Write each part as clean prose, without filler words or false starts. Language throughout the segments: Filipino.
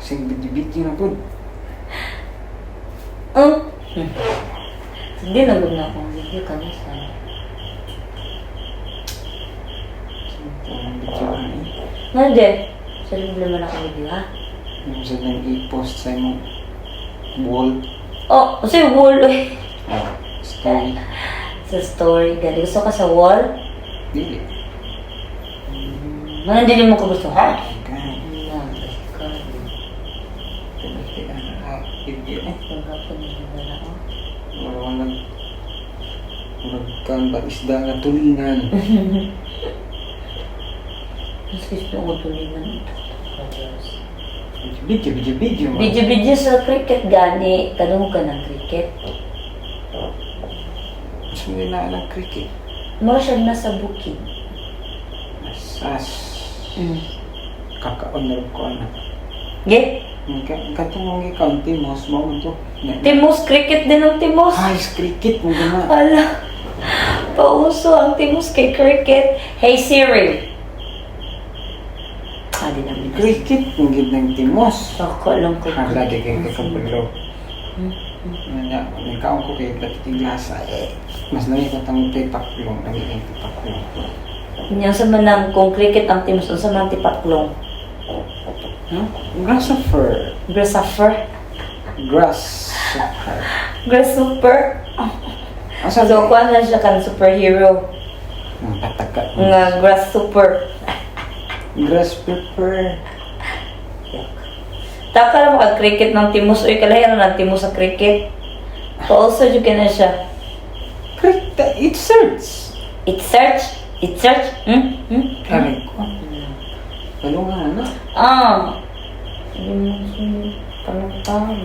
Sing video na po. Hindi nagod na akong video kami sa... Ang video na eh. Hindi. Sa problema na akong video, ha? Yung sa nang i-post sa imong wall. Oh, kasi wall eh. Story. Sa story. Gali, gusto ka sa wall? Dili. Hindi mo ko gusto, ha? Okay. Video eh. Walang kan ba isda nga tulingan. Mas gusto ko tulingan ito. Video. Video sa cricket gani. Kanong ka ng cricket. Mas hindi na ng cricket. Mura siya nasa bukid. Asas. Kakaon ko na. Ge? Katong ikaw, Timos, mo to. Timos, cricket din ang Timos. Ay, cricket mo gana. Ala. Pauso ang Timos kay cricket. Hey Siri. Di namin. Cricket mo gid ng Timos. Ako lang ko. Lagi kay kakapalo. Ikaw ko kay patiglasa eh. Mas nami ko tang tipaklong, nami kay tipaklong. Yang sa manang kung cricket ang Timos sa man tipaklong. Grasshopper. Grasshopper. Grasshopper. Grasshopper. Asa So, kuha na siya kan superhero. Pataka. Nga grasshopper. Grasshopper. Taka na maka-cricket ng Timos. Uy, kalahiran ng Timos sa cricket. Also, yun ka na siya. Cricket, it search. It search. Karay ko. Palungan na. Hindi mo siya panagpang.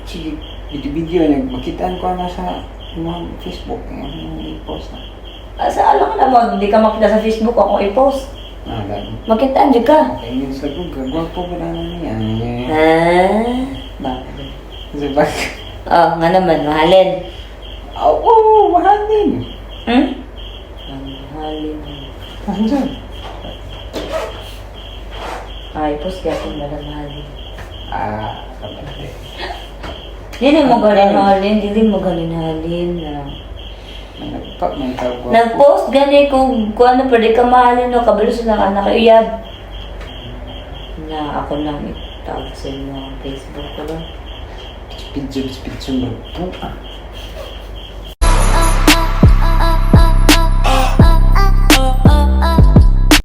Sige, video makitaan ko na sa mga Facebook. Yung i-post na. Asa alam ka na hindi ka makita sa Facebook ako i-post. Ganun. Makitaan dyan ka. Okay, yun sa Google. Gwapo ba na niya? Bakit? Sa bag. Nga naman, mahalin. Oo, mahalin. Mahalin. Andyan. I-post ka kung mahalin. Kapatid. Dili mo halin. Nag-post gani kung ano pwede ka mahalin no, kabalo sa anak iyab. Na ako lang itawag sa inyo ang Facebook ko ba? Pidyo mo.